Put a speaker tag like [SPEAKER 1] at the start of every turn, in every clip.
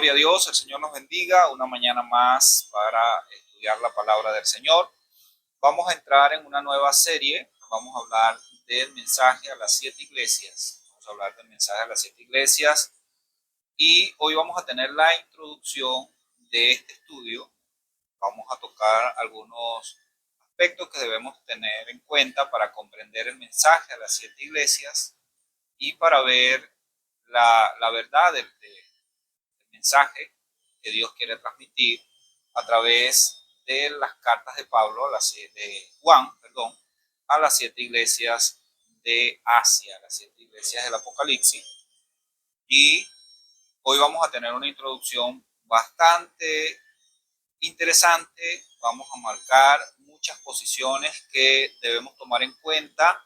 [SPEAKER 1] Gloria a Dios, el Señor nos bendiga. Una mañana más para estudiar la palabra del Señor. Vamos a entrar en una nueva serie. Vamos a hablar del mensaje a las 7 iglesias. Vamos a hablar del mensaje a las 7 iglesias. Y hoy vamos a tener la introducción de este estudio. Vamos a tocar algunos aspectos que debemos tener en cuenta para comprender el mensaje a las 7 iglesias y para ver la verdad del mensaje que Dios quiere transmitir a través de las cartas de Pablo, de Juan, a las 7 iglesias de Asia, las 7 iglesias del Apocalipsis. Y hoy vamos a tener una introducción bastante interesante. Vamos a marcar muchas posiciones que debemos tomar en cuenta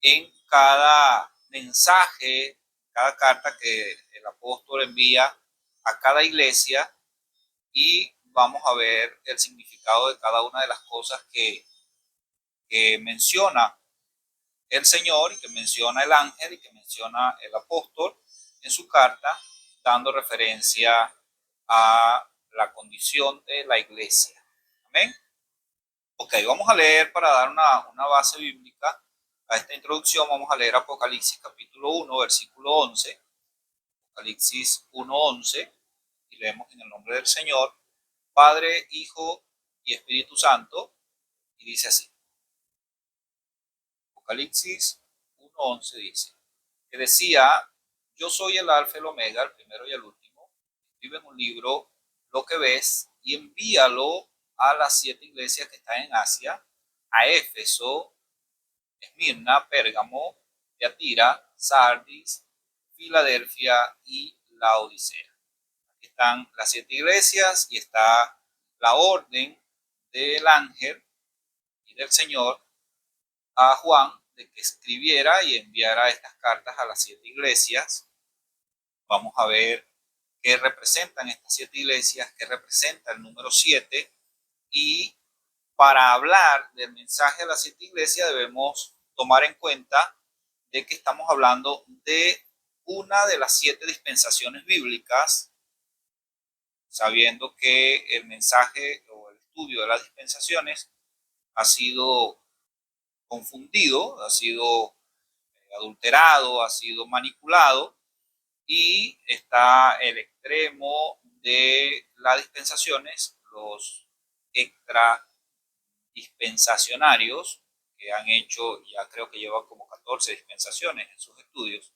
[SPEAKER 1] en cada mensaje, cada carta que el apóstol envía a cada iglesia, y vamos a ver el significado de cada una de las cosas que menciona el Señor, y que menciona el ángel, y que menciona el apóstol en su carta, dando referencia a la condición de la iglesia. Amén. Ok, vamos a leer para dar una base bíblica a esta introducción. Vamos a leer Apocalipsis capítulo 1, versículo 11. Apocalipsis 1:11, y leemos en el nombre del Señor, Padre, Hijo y Espíritu Santo, y dice así. Apocalipsis 1:11 dice, que decía, yo soy el alfa y el omega, el primero y el último. Escribe en un libro lo que ves y envíalo a las 7 iglesias que están en Asia, a Éfeso, Esmirna, Pérgamo, Tiatira, Sardis, Filadelfia y Laodicea. Aquí están las 7 iglesias y está la orden del ángel y del Señor a Juan de que escribiera y enviara estas cartas a las 7 iglesias. Vamos a ver qué representan estas 7 iglesias, qué representa el número 7, y para hablar del mensaje a las 7 iglesias debemos tomar en cuenta de que estamos hablando de una de las 7 dispensaciones bíblicas, sabiendo que el mensaje o el estudio de las dispensaciones ha sido confundido, ha sido adulterado, ha sido manipulado, y está el extremo de las dispensaciones, los extra dispensacionarios, que han hecho, ya creo que llevan como 14 dispensaciones en sus estudios,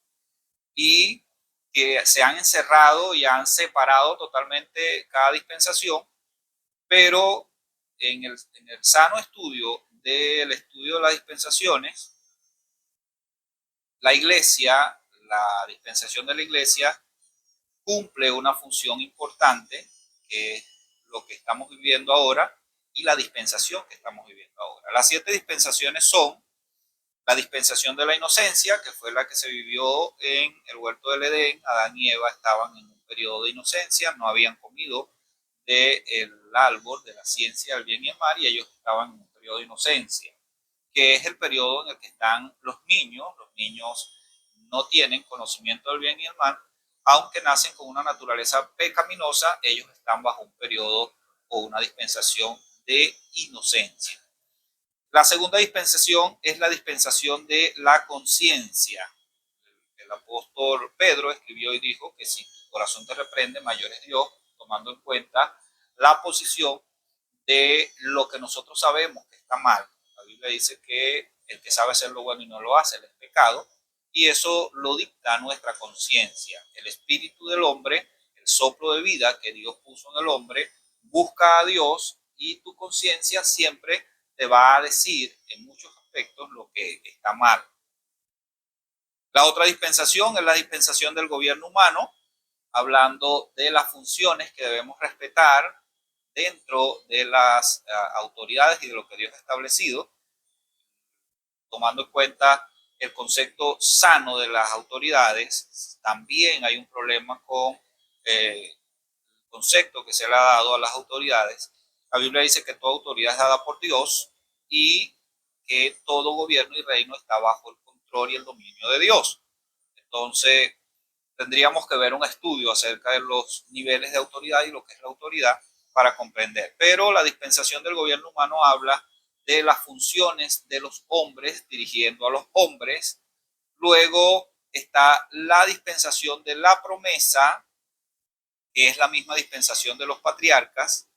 [SPEAKER 1] y que se han encerrado y han separado totalmente cada dispensación, pero en el sano estudio del estudio de las dispensaciones, la iglesia, la dispensación de la iglesia, cumple una función importante, que es lo que estamos viviendo ahora y la dispensación que estamos viviendo ahora. Las 7 dispensaciones son la dispensación de la inocencia, que fue la que se vivió en el huerto del Edén. Adán y Eva estaban en un periodo de inocencia, no habían comido del árbol de la ciencia del bien y el mal, y ellos estaban en un periodo de inocencia, que es el periodo en el que están los niños. Los niños no tienen conocimiento del bien y el mal, aunque nacen con una naturaleza pecaminosa, ellos están bajo un periodo o una dispensación de inocencia. La segunda dispensación es la dispensación de la conciencia. El apóstol Pedro escribió y dijo que si tu corazón te reprende, mayor es Dios, tomando en cuenta la posición de lo que nosotros sabemos que está mal. La Biblia dice que el que sabe hacer lo bueno y no lo hace, es pecado, y eso lo dicta nuestra conciencia. El espíritu del hombre, el soplo de vida que Dios puso en el hombre, busca a Dios, y tu conciencia siempre te va a decir en muchos aspectos lo que está mal. La otra dispensación es la dispensación del gobierno humano, hablando de las funciones que debemos respetar dentro de las autoridades y de lo que Dios ha establecido, tomando en cuenta el concepto sano de las autoridades. También hay un problema con el concepto que se le ha dado a las autoridades. La Biblia dice que toda autoridad es dada por Dios y que todo gobierno y reino está bajo el control y el dominio de Dios. Entonces, tendríamos que ver un estudio acerca de los niveles de autoridad y lo que es la autoridad para comprender. Pero la dispensación del gobierno humano habla de las funciones de los hombres dirigiendo a los hombres. Luego está la dispensación de la promesa, que es la misma dispensación de los patriarcas.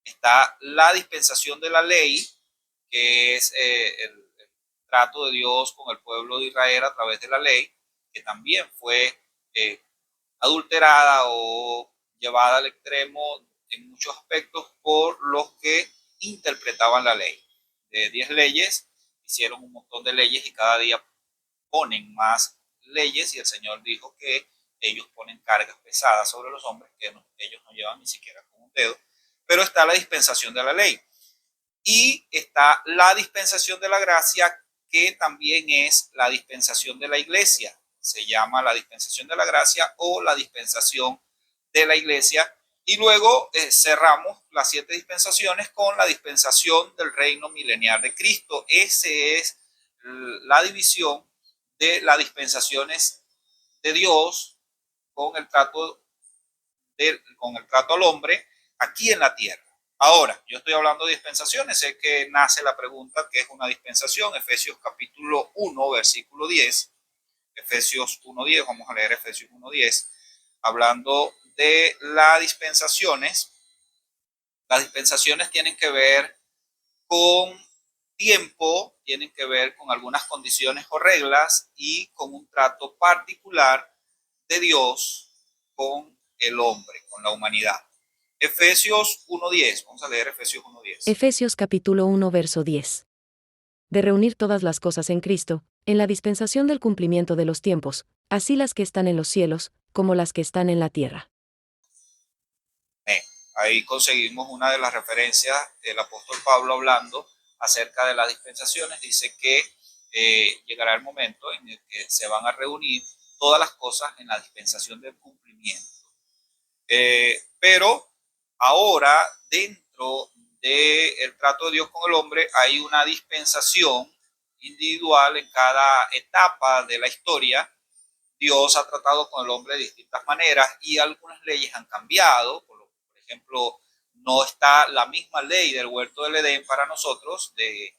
[SPEAKER 1] Está la dispensación de la ley, que es el trato de Dios con el pueblo de Israel a través de la ley, que también fue adulterada o llevada al extremo en muchos aspectos por los que interpretaban la ley. De 10 leyes, hicieron un montón de leyes y cada día ponen más leyes, y el Señor dijo que ellos ponen cargas pesadas sobre los hombres que ellos no llevan ni siquiera con un dedo. Pero está la dispensación de la ley y está la dispensación de la gracia, que también es la dispensación de la iglesia. Se llama la dispensación de la gracia o la dispensación de la iglesia. Y luego cerramos las 7 dispensaciones con la dispensación del reino milenial de Cristo. Esa es la división de las dispensaciones de Dios con el trato al hombre aquí en la tierra. Ahora, yo estoy hablando de dispensaciones, sé que nace la pregunta, ¿qué es una dispensación? Efesios capítulo 1, versículo 10. Efesios 1:10, vamos a leer Efesios 1:10, hablando de las dispensaciones. Las dispensaciones tienen que ver con tiempo, tienen que ver con algunas condiciones o reglas y con un trato particular de Dios con el hombre, con la humanidad. Efesios 1:10, vamos a leer Efesios 1:10.
[SPEAKER 2] Efesios capítulo 1 verso 10. De reunir todas las cosas en Cristo, en la dispensación del cumplimiento de los tiempos, así las que están en los cielos, como las que están en la tierra.
[SPEAKER 1] Ahí conseguimos una de las referencias del apóstol Pablo hablando acerca de las dispensaciones. Dice que llegará el momento en el que se van a reunir todas las cosas en la dispensación del cumplimiento. Pero ahora, dentro del trato de Dios con el hombre, hay una dispensación individual en cada etapa de la historia. Dios ha tratado con el hombre de distintas maneras y algunas leyes han cambiado. Por ejemplo, no está la misma ley del huerto del Edén para nosotros de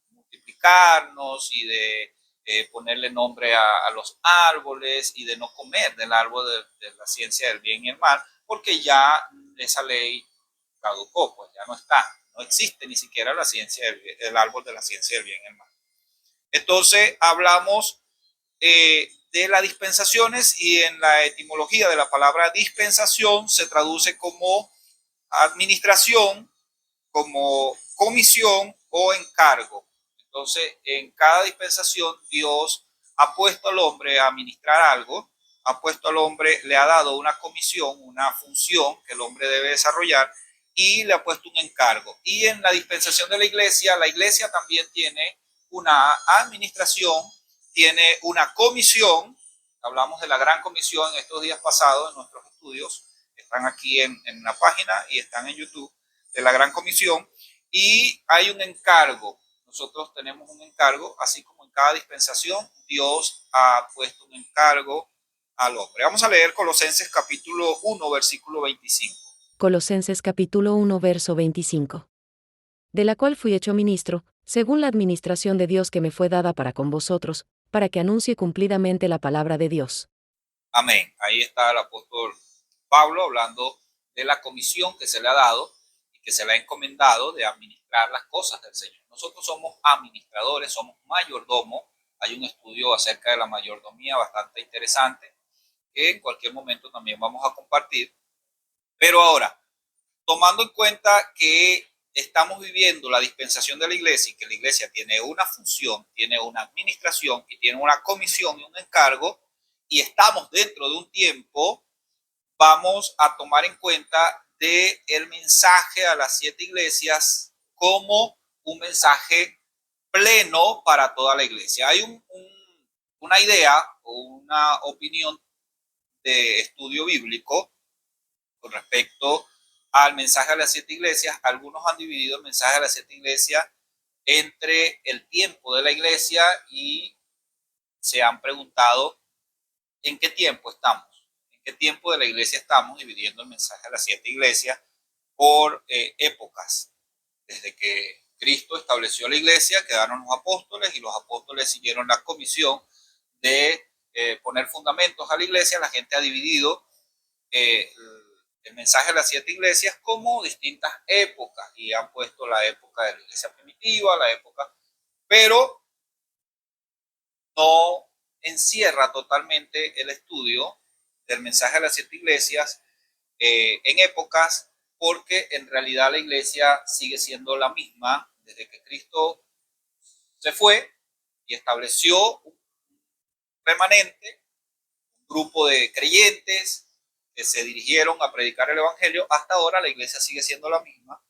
[SPEAKER 1] multiplicarnos y de ponerle nombre a los árboles y de no comer del árbol de la ciencia del bien y el mal, porque ya esa ley caducó, pues ya no está, no existe ni siquiera la ciencia el árbol de la ciencia del bien y el mal. Entonces hablamos de las dispensaciones, y en la etimología de la palabra dispensación se traduce como administración, como comisión o encargo. Entonces, en cada dispensación Dios ha puesto al hombre a administrar algo, ha puesto al hombre, le ha dado una comisión, una función que el hombre debe desarrollar, y le ha puesto un encargo. Y en la dispensación de la iglesia también tiene una administración, tiene una comisión. Hablamos de la gran comisión en estos días pasados en nuestros estudios, están aquí en la página y están en YouTube, de la gran comisión. Y hay un encargo. Nosotros tenemos un encargo, así como en cada dispensación Dios ha puesto un encargo al hombre. Vamos a leer Colosenses capítulo 1, versículo 25.
[SPEAKER 2] Colosenses capítulo 1 verso 25. De la cual fui hecho ministro, según la administración de Dios que me fue dada para con vosotros, para que anuncie cumplidamente la palabra de Dios.
[SPEAKER 1] Amén. Ahí está el apóstol Pablo hablando de la comisión que se le ha dado y que se le ha encomendado de administrar las cosas del Señor. Nosotros somos administradores, somos mayordomos. Hay un estudio acerca de la mayordomía bastante interesante que en cualquier momento también vamos a compartir. Pero ahora, tomando en cuenta que estamos viviendo la dispensación de la iglesia y que la iglesia tiene una función, tiene una administración y tiene una comisión y un encargo, y estamos dentro de un tiempo, vamos a tomar en cuenta el mensaje a las 7 iglesias como un mensaje pleno para toda la iglesia. Hay una idea o una opinión de estudio bíblico con respecto al mensaje a las 7 iglesias. Algunos han dividido el mensaje a las 7 iglesias entre el tiempo de la iglesia y se han preguntado ¿En qué tiempo estamos? ¿En qué tiempo de la iglesia estamos? Dividiendo el mensaje a las 7 iglesias por épocas. Desde que Cristo estableció la iglesia, quedaron los apóstoles y los apóstoles siguieron la comisión de poner fundamentos a la iglesia. La gente ha dividido el mensaje de las 7 iglesias como distintas épocas y han puesto la época de la iglesia primitiva, la época, pero no encierra totalmente el estudio del mensaje de las 7 iglesias en épocas, porque en realidad la iglesia sigue siendo la misma desde que Cristo se fue y estableció un remanente, un grupo de creyentes que se dirigieron a predicar el evangelio. Hasta ahora la iglesia sigue siendo la misma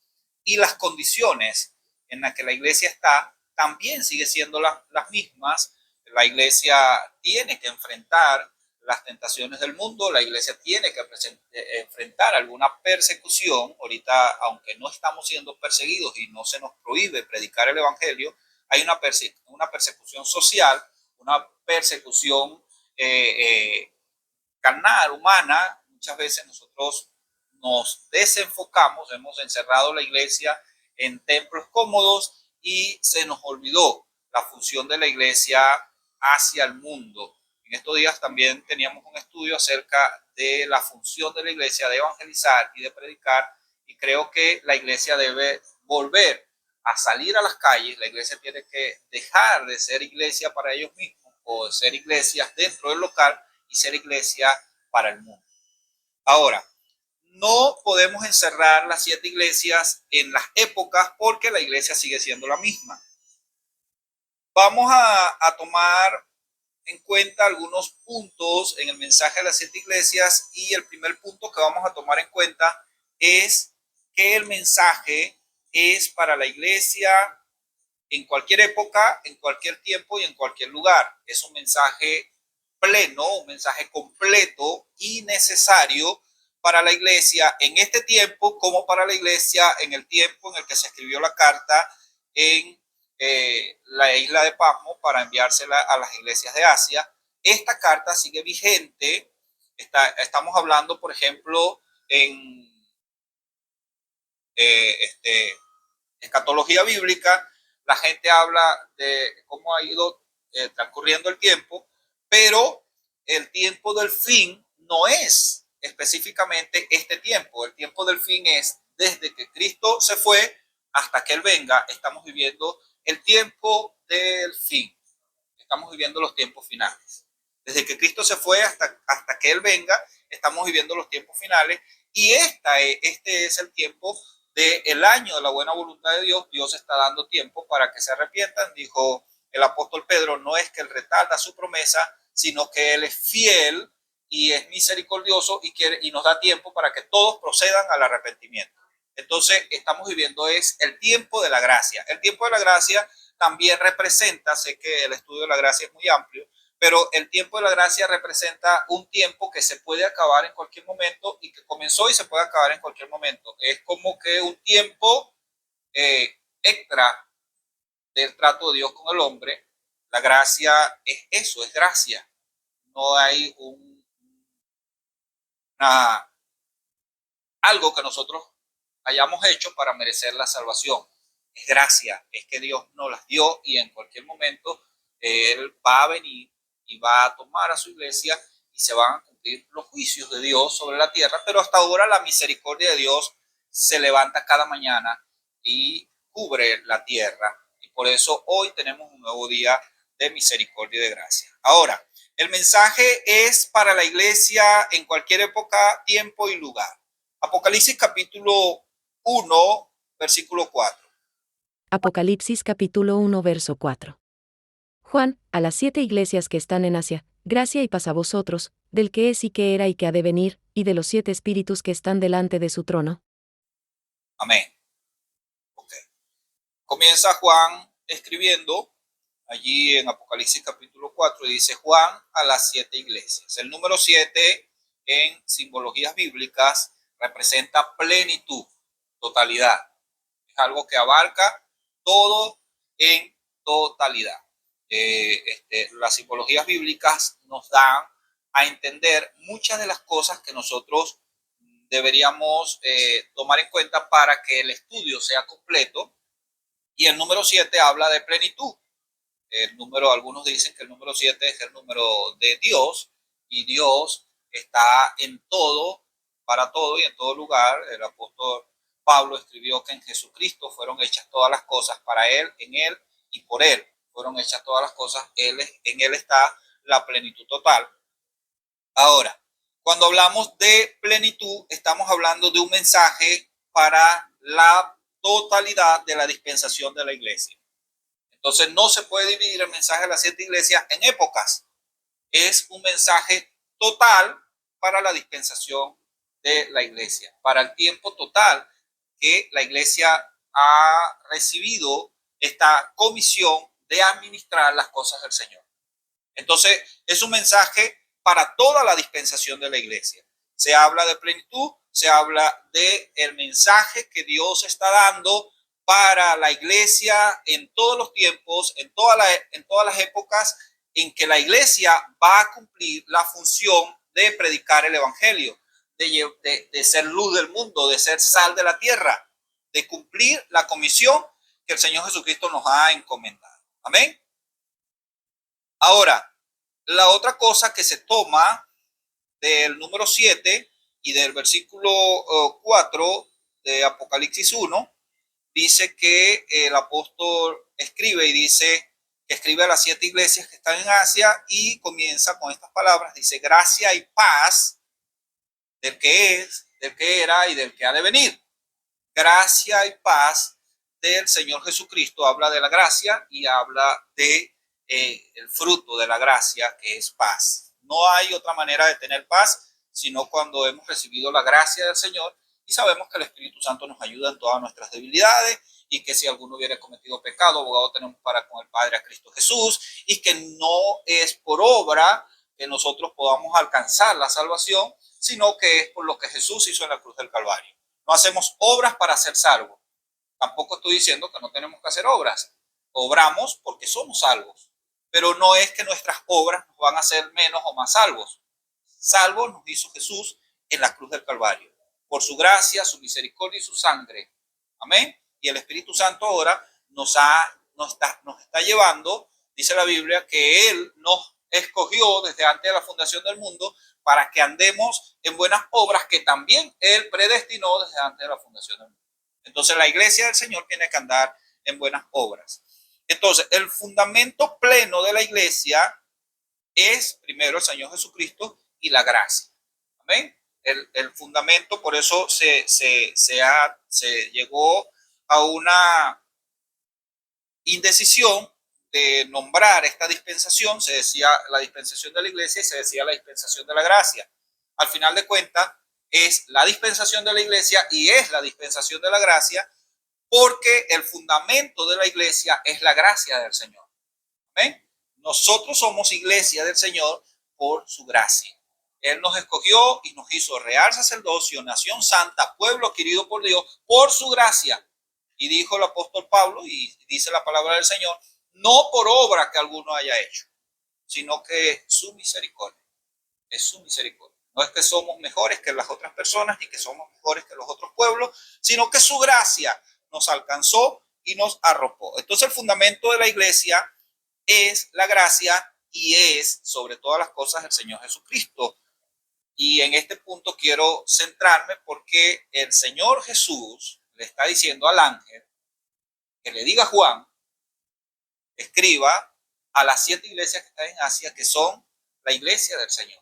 [SPEAKER 1] y las condiciones en las que la iglesia está también sigue siendo las mismas. La iglesia tiene que enfrentar las tentaciones del mundo, la iglesia tiene que enfrentar alguna persecución. Ahorita, aunque no estamos siendo perseguidos y no se nos prohíbe predicar el evangelio, hay una persecución social, una persecución carnal, humana. Muchas veces nosotros nos desenfocamos, hemos encerrado la iglesia en templos cómodos y se nos olvidó la función de la iglesia hacia el mundo. En estos días también teníamos un estudio acerca de la función de la iglesia de evangelizar y de predicar, y creo que la iglesia debe volver a salir a las calles. La iglesia tiene que dejar de ser iglesia para ellos mismos o de ser iglesias dentro del local y ser iglesia para el mundo. Ahora, no podemos encerrar las 7 iglesias en las épocas porque la iglesia sigue siendo la misma. Vamos a tomar en cuenta algunos puntos en el mensaje de las 7 iglesias, y el primer punto que vamos a tomar en cuenta es que el mensaje es para la iglesia en cualquier época, en cualquier tiempo y en cualquier lugar. Es un mensaje pleno, un mensaje completo y necesario para la iglesia en este tiempo, como para la iglesia en el tiempo en el que se escribió la carta en la isla de Pasmo para enviársela a las iglesias de Asia. Esta carta sigue vigente. Estamos hablando, por ejemplo, en escatología bíblica. La gente habla de cómo ha ido transcurriendo el tiempo, pero el tiempo del fin no es específicamente este tiempo. El tiempo del fin es desde que Cristo se fue hasta que Él venga. Estamos viviendo el tiempo del fin. Estamos viviendo los tiempos finales. Desde que Cristo se fue hasta que Él venga, estamos viviendo los tiempos finales, y este es el tiempo del año de la buena voluntad de Dios. Dios está dando tiempo para que se arrepientan. Dijo el apóstol Pedro, no es que Él retarda su promesa, sino que Él es fiel y es misericordioso y nos da tiempo para que todos procedan al arrepentimiento. Entonces estamos viviendo es el tiempo de la gracia. El tiempo de la gracia también representa, sé que el estudio de la gracia es muy amplio, pero el tiempo de la gracia representa un tiempo que se puede acabar en cualquier momento y que comenzó y se puede acabar en cualquier momento. Es como que un tiempo extra del trato de Dios con el hombre. La gracia es eso, es gracia. No hay algo que nosotros hayamos hecho para merecer la salvación. Es gracia, es que Dios nos las dio y en cualquier momento Él va a venir y va a tomar a su iglesia y se van a cumplir los juicios de Dios sobre la tierra. Pero hasta ahora la misericordia de Dios se levanta cada mañana y cubre la tierra, y por eso hoy tenemos un nuevo día de misericordia y de gracia. Ahora, el mensaje es para la iglesia en cualquier época, tiempo y lugar. Apocalipsis capítulo 1, versículo 4.
[SPEAKER 2] Apocalipsis capítulo 1 verso 4. Juan, a las 7 iglesias que están en Asia, gracia y paz a vosotros, del que es y que era y que ha de venir, y de los 7 espíritus que están delante de su trono.
[SPEAKER 1] Amén. Okay. Comienza Juan escribiendo allí en Apocalipsis capítulo 4 y dice Juan a las 7 iglesias. El número 7 en simbologías bíblicas representa plenitud, totalidad. Es algo que abarca todo en totalidad. Las simbologías bíblicas nos dan a entender muchas de las cosas que nosotros deberíamos tomar en cuenta para que el estudio sea completo. Y el número 7 habla de plenitud. Algunos dicen que el número 7 es el número de Dios, y Dios está en todo, para todo y en todo lugar. El apóstol Pablo escribió que en Jesucristo fueron hechas todas las cosas, para Él, en Él y por Él fueron hechas todas las cosas. En Él está la plenitud total. Ahora, cuando hablamos de plenitud, estamos hablando de un mensaje para la totalidad de la dispensación de la iglesia. Entonces no se puede dividir el mensaje de las 7 iglesias en épocas. Es un mensaje total para la dispensación de la iglesia, para el tiempo total que la iglesia ha recibido esta comisión de administrar las cosas del Señor. Entonces es un mensaje para toda la dispensación de la iglesia. Se habla de plenitud, se habla del mensaje que Dios está dando para la iglesia en todos los tiempos, en todas las épocas en que la iglesia va a cumplir la función de predicar el evangelio, de ser luz del mundo, de ser sal de la tierra, de cumplir la comisión que el Señor Jesucristo nos ha encomendado. Amén. Ahora, la otra cosa que se toma del número 7 y del versículo 4 de Apocalipsis 1, dice que el apóstol escribe y dice que escribe a las 7 iglesias que están en Asia, y comienza con estas palabras. Dice: gracia y paz del que es, del que era y del que ha de venir. Gracia y paz del Señor Jesucristo. Habla de la gracia y habla de el fruto de la gracia, que es paz. No hay otra manera de tener paz sino cuando hemos recibido la gracia del Señor y sabemos que el Espíritu Santo nos ayuda en todas nuestras debilidades, y que si alguno hubiera cometido pecado, abogado tenemos para con el Padre, a Cristo Jesús, y que no es por obra que nosotros podamos alcanzar la salvación, sino que es por lo que Jesús hizo en la cruz del Calvario. No hacemos obras para ser salvos. Tampoco estoy diciendo que no tenemos que hacer obras. Obramos porque somos salvos, pero no es que nuestras obras nos van a hacer menos o más salvos. Salvos nos hizo Jesús en la cruz del Calvario, por su gracia, su misericordia y su sangre. Amén. Y el Espíritu Santo ahora nos está llevando, dice la Biblia, que Él nos escogió desde antes de la fundación del mundo para que andemos en buenas obras que también Él predestinó desde antes de la fundación del mundo. Entonces la iglesia del Señor tiene que andar en buenas obras. Entonces el fundamento pleno de la iglesia es primero el Señor Jesucristo y la gracia. Amén. El fundamento, por eso se llegó a una indecisión de nombrar esta dispensación. Se decía la dispensación de la iglesia y se decía la dispensación de la gracia. Al final de cuentas es la dispensación de la iglesia y es la dispensación de la gracia, porque el fundamento de la iglesia es la gracia del Señor. ¿Amén? Nosotros somos iglesia del Señor por su gracia. Él nos escogió y nos hizo real sacerdocio, nación santa, pueblo adquirido por Dios, por su gracia. Y dijo el apóstol Pablo, y dice la palabra del Señor, no por obra que alguno haya hecho, sino que su misericordia. Es su misericordia. No es que somos mejores que las otras personas, ni que somos mejores que los otros pueblos, sino que su gracia nos alcanzó y nos arropó. Entonces el fundamento de la iglesia es la gracia y es, sobre todas las cosas, el Señor Jesucristo. Y en este punto quiero centrarme porque el Señor Jesús le está diciendo al ángel que le diga a Juan, escriba a las 7 iglesias que están en Asia, que son la iglesia del Señor.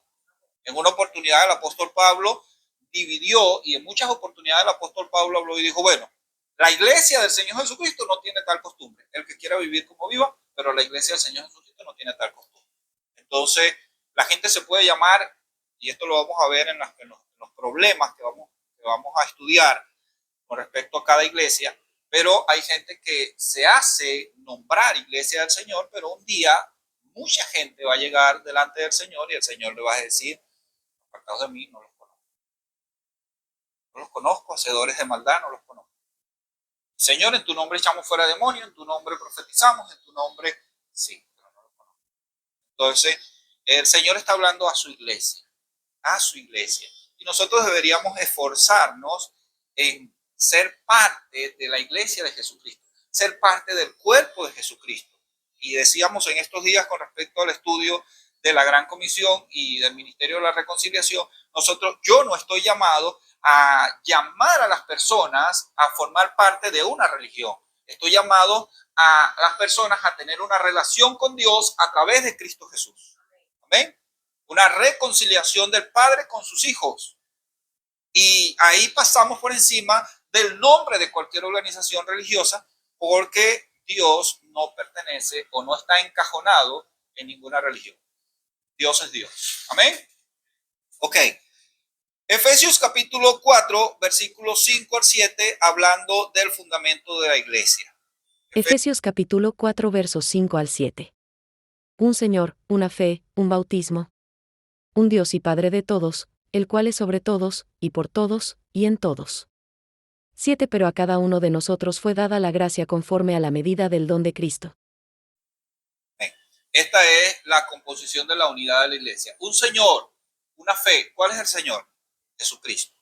[SPEAKER 1] En una oportunidad el apóstol Pablo dividió, y en muchas oportunidades el apóstol Pablo habló y dijo, bueno, la iglesia del Señor Jesucristo no tiene tal costumbre. El que quiera vivir como viva, pero la iglesia del Señor Jesucristo no tiene tal costumbre. Entonces, la gente se puede llamar, y esto lo vamos a ver en los problemas que vamos a estudiar con respecto a cada iglesia, pero hay gente que se hace nombrar iglesia del Señor, pero un día mucha gente va a llegar delante del Señor y el Señor le va a decir, apartados de mí, no los conozco. No los conozco, hacedores de maldad, no los conozco. Señor, en tu nombre echamos fuera demonios, en tu nombre profetizamos, en tu nombre, sí, pero no los conozco. Entonces, El Señor está hablando a su iglesia, a su iglesia. Y nosotros deberíamos esforzarnos en ser parte de la iglesia de Jesucristo, ser parte del cuerpo de Jesucristo. Y decíamos en estos días con respecto al estudio de la Gran Comisión y del Ministerio de la Reconciliación, yo no estoy llamado a llamar a las personas a formar parte de una religión. Estoy llamado a las personas a tener una relación con Dios a través de Cristo Jesús. Amén. Una reconciliación del Padre con sus hijos. Y ahí pasamos por encima del nombre de cualquier organización religiosa, porque Dios no pertenece o no está encajonado en ninguna religión. Dios es Dios. Amén. Ok. Efesios capítulo 4, versículos 5 al 7, hablando del fundamento de la iglesia.
[SPEAKER 2] Efesios capítulo 4 versos 5 al 7. Un Señor, una fe, un bautismo. Un Dios y Padre de todos, el cual es sobre todos, y por todos, y en todos. 7. Pero a cada uno de nosotros fue dada la gracia conforme a la medida del don de Cristo.
[SPEAKER 1] Esta es la composición de la unidad de la iglesia. Un Señor, una fe. ¿Cuál es el Señor? Jesucristo.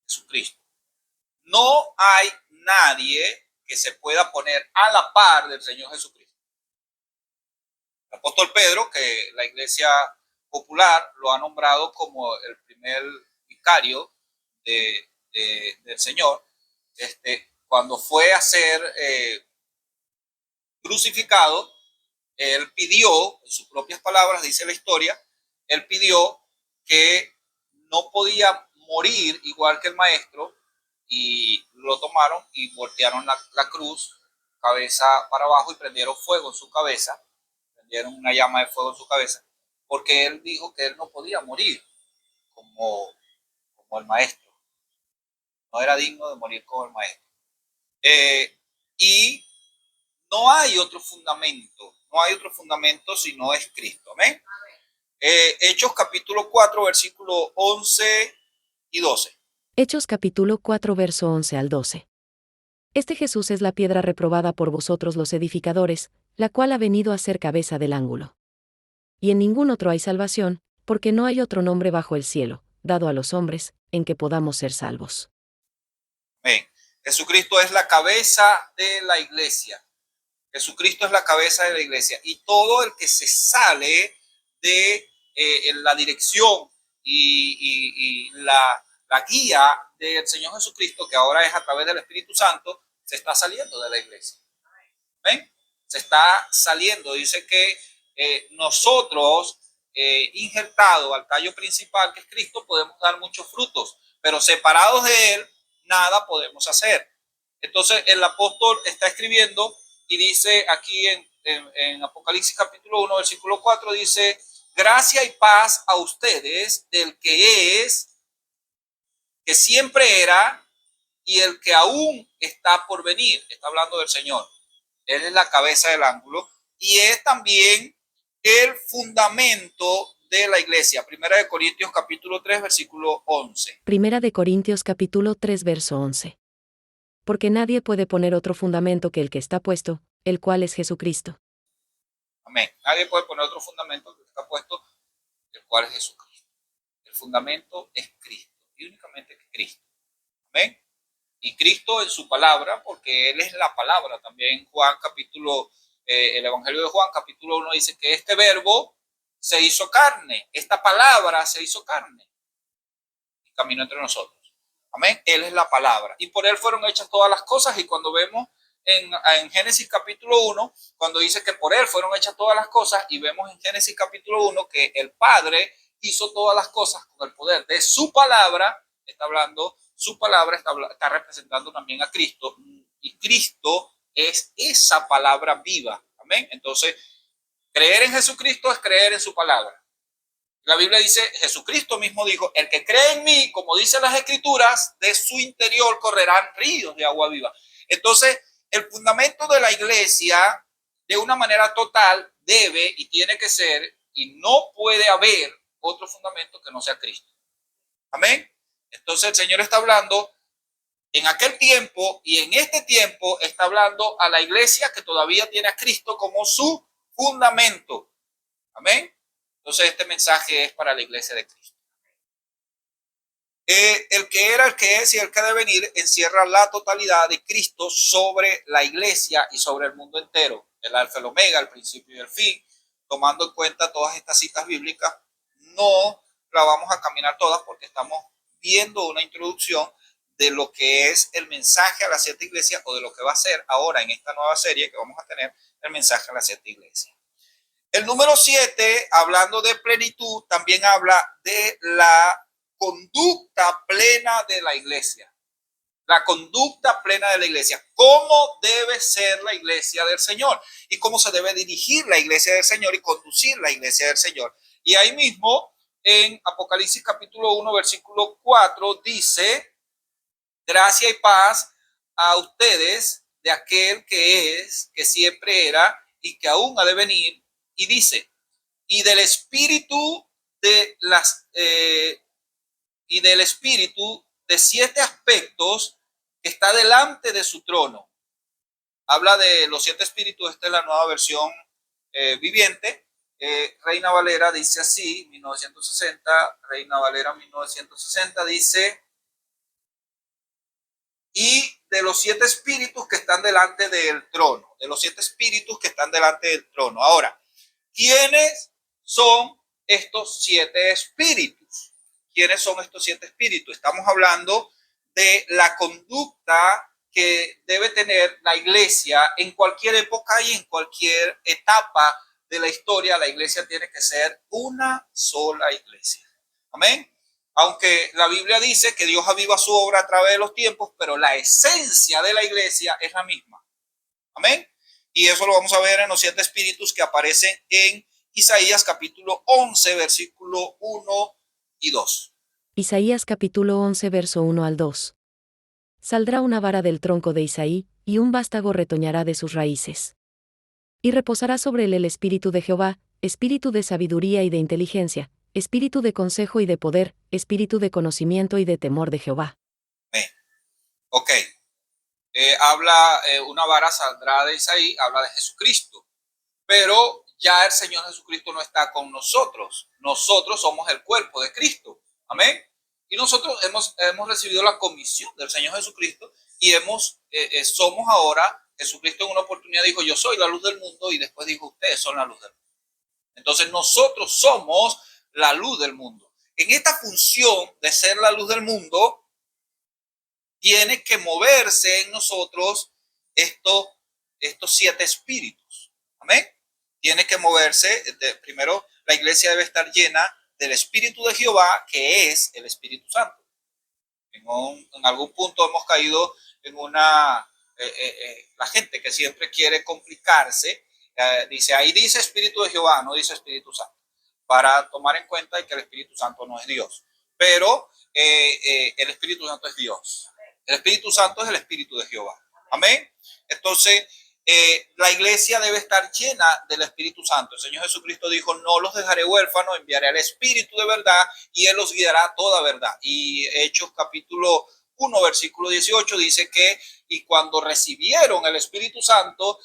[SPEAKER 1] Jesucristo. No hay nadie que se pueda poner a la par del Señor Jesucristo. El apóstol Pedro, que la iglesia popular lo ha nombrado como el primer vicario del Señor, cuando fue a ser crucificado, él pidió, en sus propias palabras, dice la historia, él pidió que no podía morir igual que el maestro, y lo tomaron y voltearon la cruz cabeza para abajo y prendieron fuego en su cabeza, prendieron una llama de fuego en su cabeza, porque él dijo que él no podía morir como el maestro, no era digno de morir como el maestro. Y no hay otro fundamento si no es Cristo. Amén. Hechos capítulo 4, versículo 11 y 12.
[SPEAKER 2] Hechos capítulo 4 verso 11 al 12. Este Jesús es la piedra reprobada por vosotros los edificadores, la cual ha venido a ser cabeza del ángulo. Y en ningún otro hay salvación, porque no hay otro nombre bajo el cielo, dado a los hombres, en que podamos ser salvos.
[SPEAKER 1] Amén. Jesucristo es la cabeza de la iglesia. Jesucristo es la cabeza de la iglesia. Y todo el que se sale de la dirección y la guía del Señor Jesucristo, que ahora es a través del Espíritu Santo, se está saliendo de la iglesia. ¿Ven? Se está saliendo. Dice que nosotros, injertados al tallo principal, que es Cristo, podemos dar muchos frutos, pero separados de Él, nada podemos hacer. Entonces, el apóstol está escribiendo y dice aquí en Apocalipsis capítulo 1, versículo 4, dice: gracia y paz a ustedes del que es, que siempre era y el que aún está por venir. Está hablando del Señor. Él es la cabeza del ángulo y es también el fundamento de la iglesia. Primera de Corintios capítulo 3, versículo 11.
[SPEAKER 2] Primera de Corintios capítulo 3 verso 11. Porque nadie puede poner otro fundamento que el que está puesto, el cual es Jesucristo.
[SPEAKER 1] Amén. Nadie puede poner otro fundamento que está puesto, el cual es Jesucristo. El fundamento es Cristo y únicamente Cristo. Amén. Y Cristo en su palabra, porque Él es la palabra. También Juan capítulo, el Evangelio de Juan capítulo 1 dice que este verbo se hizo carne, esta palabra se hizo carne y caminó entre nosotros. Amén. Él es la palabra y por Él fueron hechas todas las cosas. Y cuando vemos en Génesis capítulo 1, cuando dice que por Él fueron hechas todas las cosas, y vemos en Génesis capítulo 1 que el Padre hizo todas las cosas con el poder de su palabra, está hablando, su palabra está representando también a Cristo, y Cristo es esa palabra viva. Amén. Entonces, creer en Jesucristo es creer en su palabra. La Biblia dice, Jesucristo mismo dijo: el que cree en mí, como dicen las Escrituras, de su interior correrán ríos de agua viva. Entonces, el fundamento de la iglesia, de una manera total, debe y tiene que ser, y no puede haber otro fundamento que no sea Cristo. Amén. Entonces, el Señor está hablando en aquel tiempo y en este tiempo está hablando a la iglesia que todavía tiene a Cristo como su fundamento. Amén. Entonces este mensaje es para la iglesia de Cristo. El que era, el que es y el que ha de venir encierra la totalidad de Cristo sobre la iglesia y sobre el mundo entero. El alfa y el omega, el principio y el fin. Tomando en cuenta todas estas citas bíblicas, no la vamos a caminar todas porque estamos viendo una introducción de lo que es el mensaje a las 7 iglesias o de lo que va a ser ahora en esta nueva serie que vamos a tener, el mensaje a las 7 iglesias. El número 7, hablando de plenitud, también habla de la conducta plena de la iglesia. La conducta plena de la iglesia. ¿Cómo debe ser la iglesia del Señor? Y cómo se debe dirigir la iglesia del Señor y conducir la iglesia del Señor. Y ahí mismo, en Apocalipsis capítulo 1, versículo 4, dice: gracia y paz a ustedes de aquel que es, que siempre era y que aún ha de venir. Y dice: y del espíritu de las y del espíritu de 7 aspectos que está delante de su trono. Habla de los 7 espíritus. Esta es la nueva versión viviente. Reina Valera dice así, 1960, Reina Valera 1960 dice: y de los 7 espíritus que están delante del trono, de los 7 espíritus que están delante del trono. Ahora, ¿quiénes son estos 7 espíritus? ¿Quiénes son estos 7 espíritus? Estamos hablando de la conducta que debe tener la iglesia en cualquier época y en cualquier etapa de la historia. La iglesia tiene que ser una sola iglesia. Amén. Aunque la Biblia dice que Dios aviva su obra a través de los tiempos, pero la esencia de la iglesia es la misma. Amén. Y eso lo vamos a ver en los 7 espíritus que aparecen en Isaías capítulo 11, versículo 1 y 2.
[SPEAKER 2] Isaías capítulo 11, verso 1 al 2. Saldrá una vara del tronco de Isaí, y un vástago retoñará de sus raíces. Y reposará sobre él el espíritu de Jehová, espíritu de sabiduría y de inteligencia, espíritu de consejo y de poder, espíritu de conocimiento y de temor de Jehová.
[SPEAKER 1] Ok. Habla, una vara saldrá de Isaí, habla de Jesucristo. Pero ya el Señor Jesucristo no está con nosotros. Nosotros somos el cuerpo de Cristo. Amén. Y nosotros hemos recibido la comisión del Señor Jesucristo y somos ahora. Jesucristo en una oportunidad dijo: yo soy la luz del mundo, y después dijo: ustedes son la luz del mundo. Entonces nosotros somos la luz del mundo. En esta función de ser la luz del mundo, tiene que moverse en nosotros estos 7 espíritus. Amén. Tiene que moverse. Primero, la iglesia debe estar llena del Espíritu de Jehová, que es el Espíritu Santo. En algún punto hemos caído en una... la gente que siempre quiere complicarse, dice, ahí dice Espíritu de Jehová, no dice Espíritu Santo, para tomar en cuenta que el Espíritu Santo no es Dios. Pero el Espíritu Santo es Dios. El Espíritu Santo es el Espíritu de Jehová. Amén. Entonces, la iglesia debe estar llena del Espíritu Santo. El Señor Jesucristo dijo: no los dejaré huérfanos, enviaré al Espíritu de verdad y Él los guiará a toda verdad. Y Hechos capítulo 1, versículo 18 dice que, y cuando recibieron el Espíritu Santo,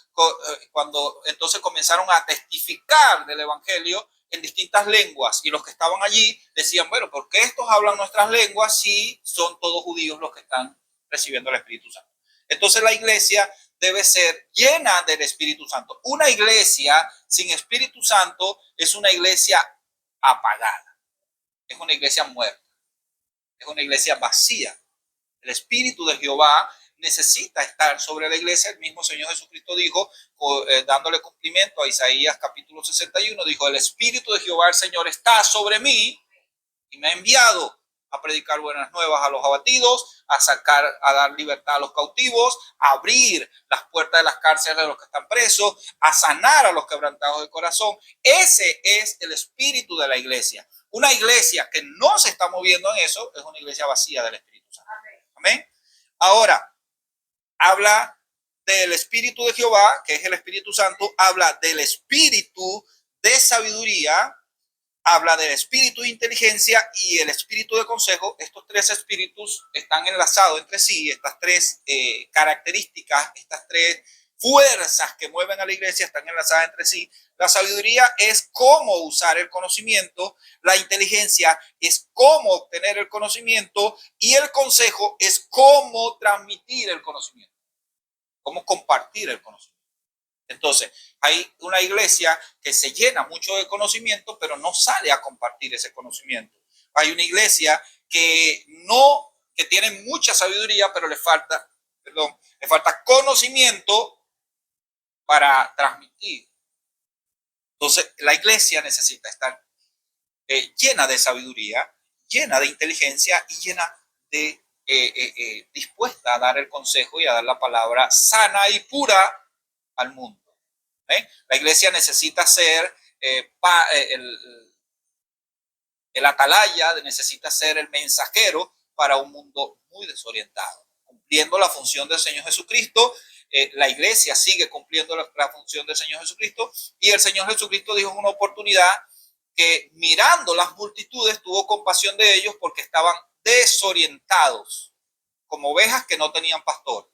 [SPEAKER 1] cuando entonces comenzaron a testificar del Evangelio en distintas lenguas, y los que estaban allí decían: bueno, ¿por qué estos hablan nuestras lenguas si son todos judíos los que están recibiendo el Espíritu Santo? Entonces la iglesia debe ser llena del Espíritu Santo. Una iglesia sin Espíritu Santo es una iglesia apagada, es una iglesia muerta, es una iglesia vacía. El Espíritu de Jehová necesita estar sobre la iglesia. El mismo Señor Jesucristo dijo, dándole cumplimiento a Isaías capítulo 61, dijo: el Espíritu de Jehová el Señor está sobre mí y me ha enviado a predicar buenas nuevas a los abatidos, a dar libertad a los cautivos, a abrir las puertas de las cárceles de los que están presos, a sanar a los quebrantados de corazón. Ese es el espíritu de la iglesia. Una iglesia que no se está moviendo en eso es una iglesia vacía del Espíritu Santo. Amén. Ahora, habla del Espíritu de Jehová, que es el Espíritu Santo, habla del Espíritu de sabiduría, habla del espíritu de inteligencia y el espíritu de consejo. Estos 3 espíritus están enlazados entre sí. Estas 3 características, estas 3 fuerzas que mueven a la iglesia están enlazadas entre sí. La sabiduría es cómo usar el conocimiento, la inteligencia es cómo obtener el conocimiento y el consejo es cómo transmitir el conocimiento, cómo compartir el conocimiento. Entonces, hay una iglesia que se llena mucho de conocimiento, pero no sale a compartir ese conocimiento. Hay una iglesia que tiene mucha sabiduría, pero le falta conocimiento para transmitir. Entonces, la iglesia necesita estar llena de sabiduría, llena de inteligencia y llena de dispuesta a dar el consejo y a dar la palabra sana y pura al mundo. La iglesia necesita ser el atalaya, necesita ser el mensajero para un mundo muy desorientado, cumpliendo la función del Señor Jesucristo. La iglesia sigue cumpliendo la función del Señor Jesucristo y el Señor Jesucristo dijo en una oportunidad que mirando las multitudes tuvo compasión de ellos porque estaban desorientados, como ovejas que no tenían pastor.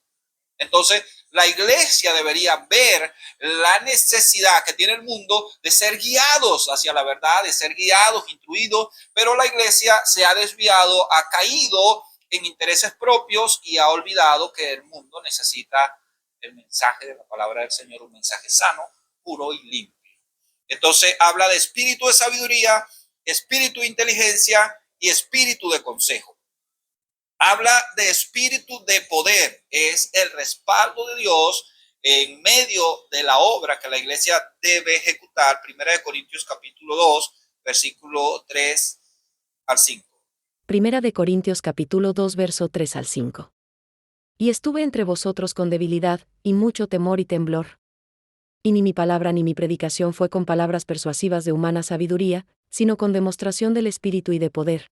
[SPEAKER 1] Entonces, la iglesia debería ver la necesidad que tiene el mundo de ser guiados hacia la verdad, de ser guiados, instruidos, pero la iglesia se ha desviado, ha caído en intereses propios y ha olvidado que el mundo necesita el mensaje de la palabra del Señor, un mensaje sano, puro y limpio. Entonces, habla de espíritu de sabiduría, espíritu de inteligencia y espíritu de consejo. Habla de espíritu de poder, es el respaldo de Dios en medio de la obra que la iglesia debe ejecutar. 1 Corintios capítulo 2, versículo 3 al 5.
[SPEAKER 2] 1 Corintios capítulo 2, verso 3 al 5. Y estuve entre vosotros con debilidad, y mucho temor y temblor. Y ni mi palabra ni mi predicación fue con palabras persuasivas de humana sabiduría, sino con demostración del Espíritu y de poder,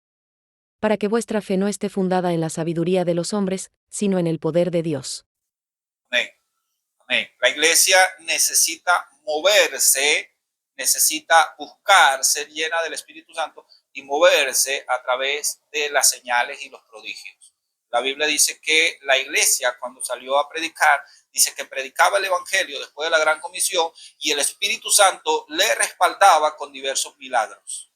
[SPEAKER 2] para que vuestra fe no esté fundada en la sabiduría de los hombres, sino en el poder de Dios.
[SPEAKER 1] Amén. Amén. La iglesia necesita moverse, necesita buscar ser llena del Espíritu Santo y moverse a través de las señales y los prodigios. La Biblia dice que la iglesia, cuando salió a predicar, dice que predicaba el evangelio después de la gran comisión y el Espíritu Santo le respaldaba con diversos milagros.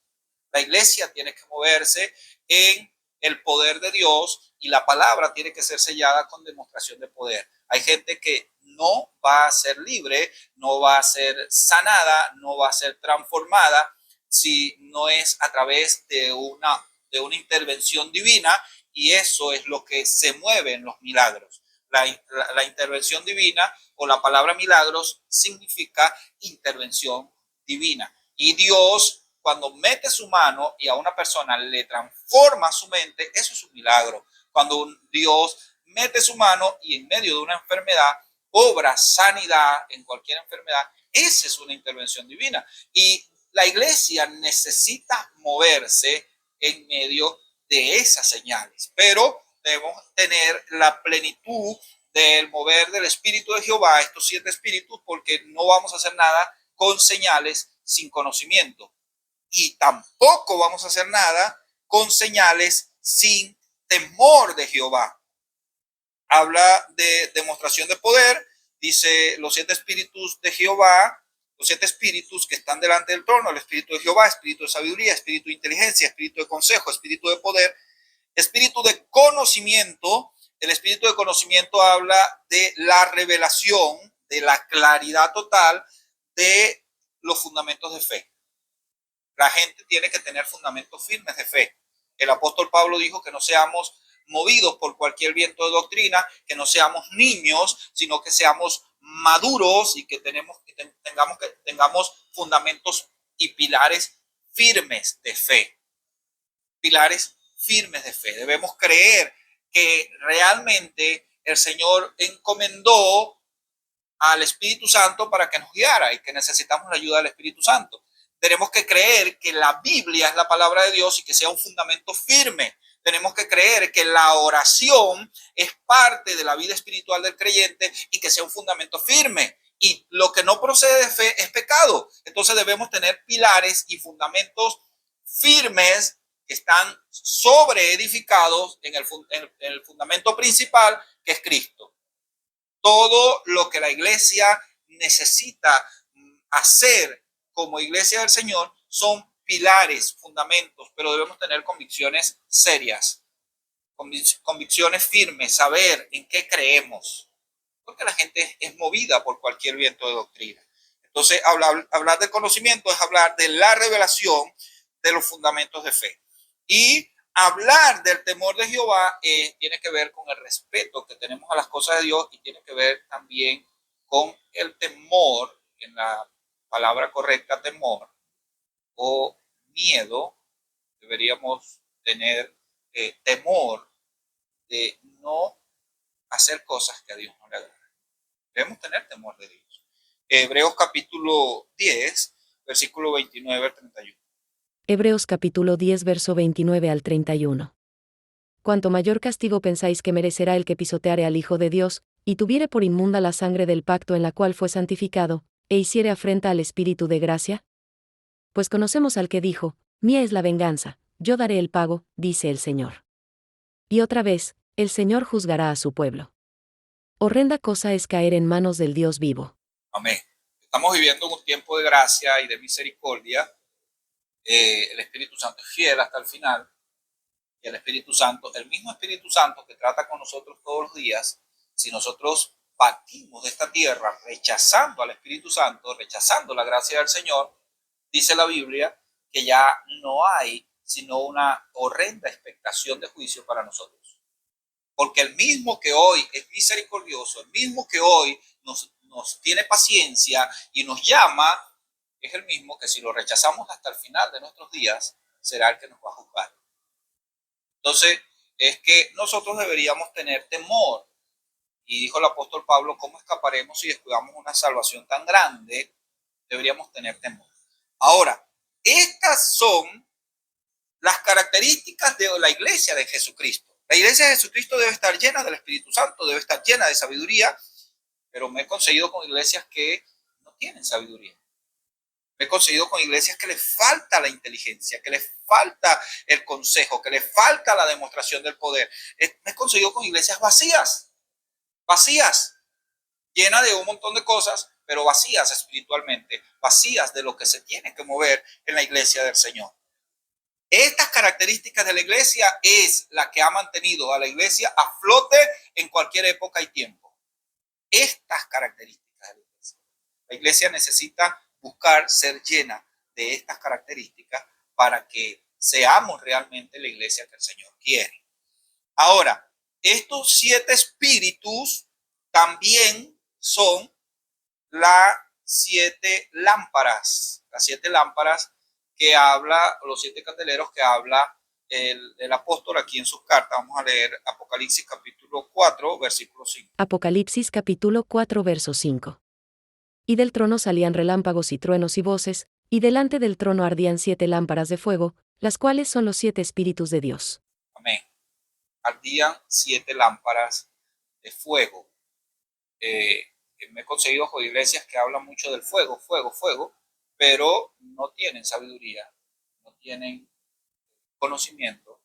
[SPEAKER 1] La iglesia tiene que moverse en el poder de Dios y la palabra tiene que ser sellada con demostración de poder. Hay gente que no va a ser libre, no va a ser sanada, no va a ser transformada si no es a través de una intervención divina, y eso es lo que se mueve en los milagros. La intervención divina o la palabra milagros significa intervención divina. Y Dios, cuando mete su mano y a una persona le transforma su mente, eso es un milagro. Cuando Dios mete su mano y en medio de una enfermedad obra sanidad en cualquier enfermedad, esa es una intervención divina. Y la iglesia necesita moverse en medio de esas señales, pero debemos tener la plenitud del mover del Espíritu de Jehová, estos 7 espíritus, porque no vamos a hacer nada con señales sin conocimiento. Y tampoco vamos a hacer nada con señales sin temor de Jehová. Habla de demostración de poder, dice los 7 espíritus de Jehová, los 7 espíritus que están delante del trono, el espíritu de Jehová, espíritu de sabiduría, espíritu de inteligencia, espíritu de consejo, espíritu de poder, espíritu de conocimiento. El espíritu de conocimiento habla de la revelación, de la claridad total de los fundamentos de fe. La gente tiene que tener fundamentos firmes de fe. El apóstol Pablo dijo que no seamos movidos por cualquier viento de doctrina, que no seamos niños, sino que seamos maduros y que tengamos fundamentos y pilares firmes de fe. Pilares firmes de fe. Debemos creer que realmente el Señor encomendó al Espíritu Santo para que nos guiara y que necesitamos la ayuda del Espíritu Santo. Tenemos que creer que la Biblia es la palabra de Dios y que sea un fundamento firme. Tenemos que creer que la oración es parte de la vida espiritual del creyente y que sea un fundamento firme. Y lo que no procede de fe es pecado. Entonces debemos tener pilares y fundamentos firmes que están sobreedificados en el fundamento principal, que es Cristo. Todo lo que la iglesia necesita hacer como iglesia del Señor son pilares, fundamentos, pero debemos tener convicciones serias, convicciones firmes, saber en qué creemos, porque la gente es movida por cualquier viento de doctrina. Entonces, hablar del conocimiento es hablar de la revelación de los fundamentos de fe. Y hablar del temor de Jehová tiene que ver con el respeto que tenemos a las cosas de Dios y tiene que ver también con el temor, en la palabra correcta, temor o miedo. Deberíamos tener temor de no hacer cosas que a Dios no le agradan. Debemos tener temor de Dios. Hebreos capítulo 10, versículo 29 al 31.
[SPEAKER 2] Hebreos capítulo 10 verso 29 al 31. Cuanto mayor castigo pensáis que merecerá el que pisoteare al Hijo de Dios, y tuviere por inmunda la sangre del pacto en la cual fue santificado, e hiciere afrenta al Espíritu de gracia? Pues conocemos al que dijo, mía es la venganza, yo daré el pago, dice el Señor. Y otra vez, el Señor juzgará a su pueblo. Horrenda cosa es caer en manos del Dios vivo.
[SPEAKER 1] Amén. Estamos viviendo un tiempo de gracia y de misericordia. El Espíritu Santo es fiel hasta el final. Y el Espíritu Santo, el mismo Espíritu Santo que trata con nosotros todos los días, si nosotros partimos de esta tierra rechazando al Espíritu Santo, rechazando la gracia del Señor, dice la Biblia que ya no hay sino una horrenda expectación de juicio para nosotros. Porque el mismo que hoy es misericordioso, el mismo que hoy nos tiene paciencia y nos llama, es el mismo que si lo rechazamos hasta el final de nuestros días, será el que nos va a juzgar. Entonces, es que nosotros deberíamos tener temor. Y dijo el apóstol Pablo, ¿cómo escaparemos si descuidamos una salvación tan grande? Deberíamos tener temor. Ahora, estas son las características de la iglesia de Jesucristo. La iglesia de Jesucristo debe estar llena del Espíritu Santo, debe estar llena de sabiduría, pero me he conseguido con iglesias que no tienen sabiduría. Me he conseguido con iglesias que les falta la inteligencia, que les falta el consejo, que les falta la demostración del poder. Me he conseguido con iglesias vacías, llenas de un montón de cosas, pero vacías espiritualmente, vacías de lo que se tiene que mover en la iglesia del Señor. Estas características de la iglesia es la que ha mantenido a la iglesia a flote en cualquier época y tiempo. Estas características de la iglesia. La iglesia necesita buscar ser llena de estas características para que seamos realmente la iglesia que el Señor quiere. Ahora, estos 7 espíritus también son las 7 lámparas, que habla, los 7 candeleros que habla el apóstol aquí en sus cartas. Vamos a leer Apocalipsis capítulo 4, versículo 5.
[SPEAKER 2] Apocalipsis capítulo 4 verso 5. Y del trono salían relámpagos y truenos y voces, y delante del trono ardían 7 lámparas de fuego, las cuales son los 7 espíritus de Dios.
[SPEAKER 1] Amén. Ardían 7 lámparas de fuego. Me he conseguido con iglesias que hablan mucho del fuego, pero no tienen sabiduría, no tienen conocimiento,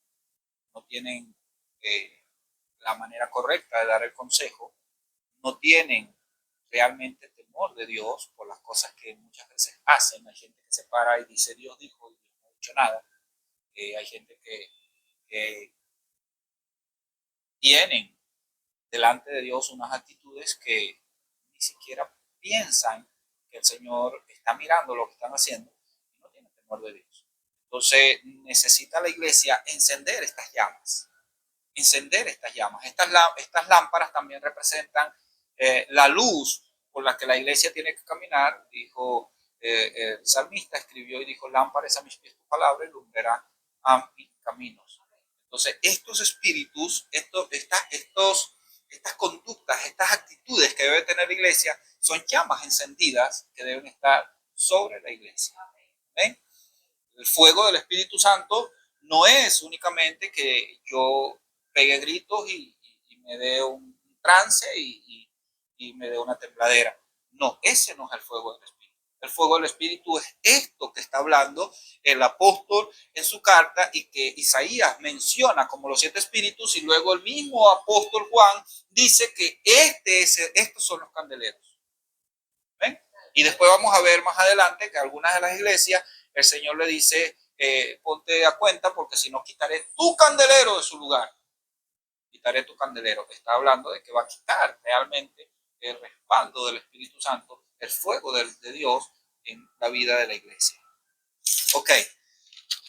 [SPEAKER 1] no tienen la manera correcta de dar el consejo, no tienen realmente temor de Dios por las cosas que muchas veces hacen. Hay gente que se para y dice Dios dijo y Dios no ha dicho nada. Hay gente que tienen delante de Dios unas actitudes que ni siquiera piensan que el Señor está mirando lo que están haciendo y no tienen temor de Dios. Entonces necesita la iglesia encender estas llamas. Estas lámparas también representan la luz por la que la iglesia tiene que caminar. Dijo el salmista, escribió y dijo, lámpara es a mis pies tu palabra y lumbrera a mis caminos. Entonces estos espíritus, estas conductas, estas actitudes que debe tener la iglesia son llamas encendidas que deben estar sobre la iglesia. ¿Ven? El fuego del Espíritu Santo no es únicamente que yo pegue gritos y me dé un trance y me dé una tembladera. No, ese no es el fuego del Espíritu. El fuego del Espíritu es esto que está hablando el apóstol en su carta y que Isaías menciona como los 7 espíritus, y luego el mismo apóstol Juan dice que estos son los candeleros. ¿Ven? Y después vamos a ver más adelante que algunas de las iglesias el Señor le dice, ponte a cuenta porque si no quitaré tu candelero de su lugar. Quitaré tu candelero. Está hablando de que va a quitar realmente el respaldo del Espíritu Santo, el fuego de Dios en la vida de la iglesia. Ok,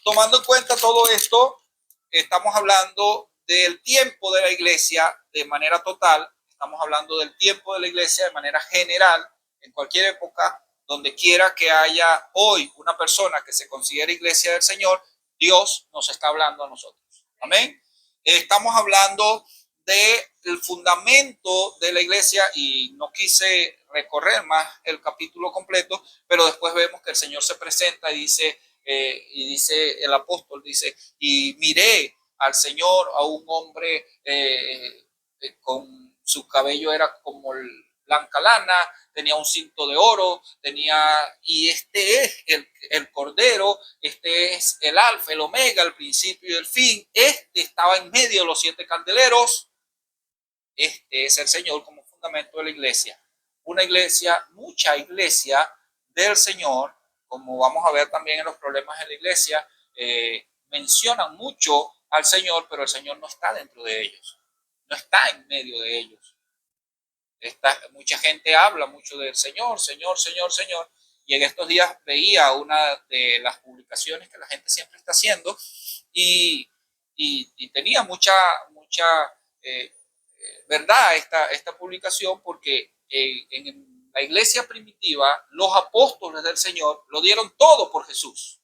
[SPEAKER 1] tomando en cuenta todo esto, estamos hablando del tiempo de la iglesia de manera total, estamos hablando del tiempo de la iglesia de manera general, en cualquier época, donde quiera que haya hoy una persona que se considere iglesia del Señor, Dios nos está hablando a nosotros. Amén. Estamos hablando del fundamento de la iglesia y no quise recorrer más el capítulo completo, pero después vemos que el Señor se presenta y dice el apóstol, dice, y miré al Señor, a un hombre con su cabello era como blanca lana, tenía un cinto de oro, y este es el Cordero, este es el Alfa, el Omega, el principio y el fin, este estaba en medio de los 7 candeleros, este es el Señor como fundamento de la iglesia. Una iglesia, mucha iglesia del Señor, como vamos a ver también en los problemas de la iglesia, mencionan mucho al Señor, pero el Señor no está dentro de ellos, no está en medio de ellos. Mucha gente habla mucho del Señor, Señor, Señor, Señor, y en estos días veía una de las publicaciones que la gente siempre está haciendo y tenía mucha verdad esta publicación, porque en la iglesia primitiva los apóstoles del Señor lo dieron todo por Jesús,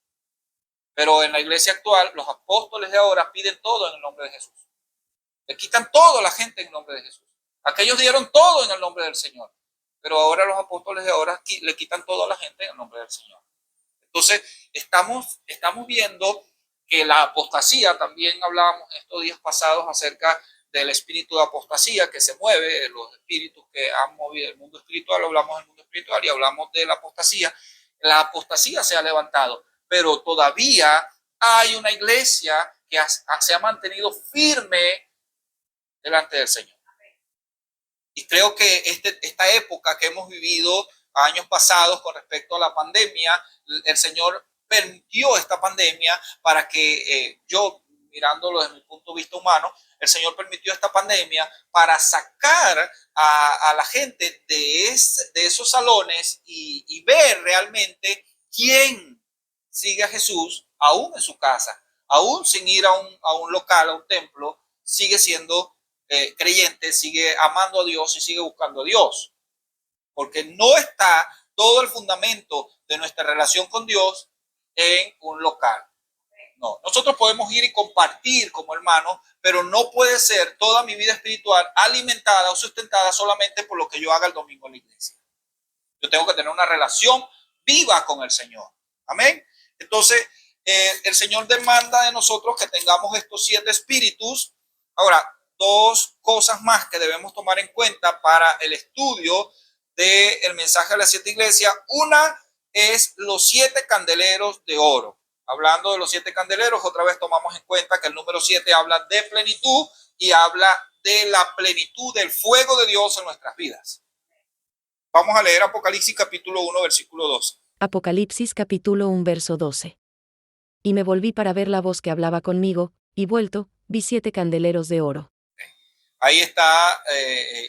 [SPEAKER 1] pero en la iglesia actual los apóstoles de ahora piden todo en el nombre de Jesús, le quitan todo a la gente en el nombre de Jesús. Aquellos dieron todo en el nombre del Señor, pero ahora los apóstoles de ahora le quitan todo a la gente en el nombre del Señor. Entonces estamos viendo que la apostasía, también hablábamos estos días pasados acerca del espíritu de apostasía que se mueve, los espíritus que han movido el mundo espiritual, hablamos del mundo espiritual y hablamos de la apostasía. La apostasía se ha levantado, pero todavía hay una iglesia que se ha mantenido firme delante del Señor. Y creo que esta época que hemos vivido años pasados con respecto a la pandemia, el Señor permitió esta pandemia para que yo, mirándolo desde mi punto de vista humano, el Señor permitió esta pandemia para sacar a la gente de esos salones y ver realmente quién sigue a Jesús aún en su casa, aún sin ir a un local, a un templo, sigue siendo creyente, sigue amando a Dios y sigue buscando a Dios, porque no está todo el fundamento de nuestra relación con Dios en un local. No, nosotros podemos ir y compartir como hermanos, pero no puede ser toda mi vida espiritual alimentada o sustentada solamente por lo que yo haga el domingo en la iglesia. Yo tengo que tener una relación viva con el Señor. Amén. Entonces, el Señor demanda de nosotros que tengamos estos 7 espíritus. Ahora, 2 cosas más que debemos tomar en cuenta para el estudio del mensaje de las 7 iglesias. Una es los 7 candeleros de oro. Hablando de los 7 candeleros, otra vez tomamos en cuenta que el número 7 habla de plenitud y habla de la plenitud del fuego de Dios en nuestras vidas. Vamos a leer Apocalipsis capítulo 1, versículo 12.
[SPEAKER 2] Apocalipsis capítulo 1, verso 12. Y me volví para ver la voz que hablaba conmigo, y vuelto, vi 7 candeleros de oro.
[SPEAKER 1] Ahí está,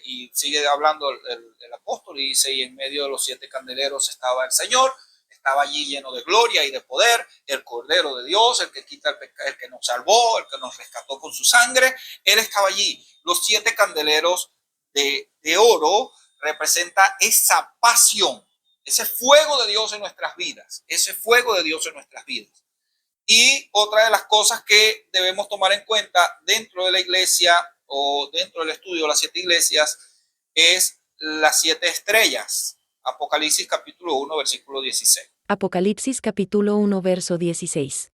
[SPEAKER 1] y sigue hablando el apóstol y dice, y en medio de los 7 candeleros estaba el Señor, estaba allí lleno de gloria y de poder, el Cordero de Dios, el que quita el pecado, el que nos salvó, el que nos rescató con su sangre, él estaba allí. Los 7 candeleros de oro representa esa pasión, ese fuego de Dios en nuestras vidas, ese fuego de Dios en nuestras vidas. Y otra de las cosas que debemos tomar en cuenta dentro de la iglesia o dentro del estudio de las 7 iglesias es las 7 estrellas. Apocalipsis capítulo 1, versículo 16.
[SPEAKER 2] Apocalipsis capítulo 1, verso 16.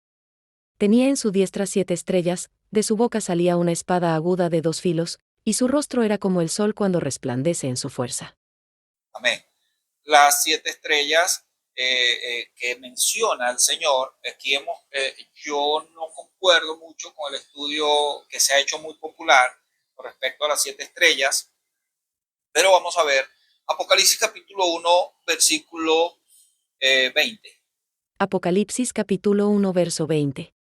[SPEAKER 2] Tenía en su diestra 7 estrellas, de su boca salía una espada aguda de 2 filos, y su rostro era como el sol cuando resplandece en su fuerza.
[SPEAKER 1] Amén. Las 7 estrellas que menciona el Señor, aquí yo no concuerdo mucho con el estudio que se ha hecho muy popular con respecto a las 7 estrellas, pero vamos a ver Apocalipsis capítulo 1, versículo 20.
[SPEAKER 2] Apocalipsis capítulo 1 verso 20.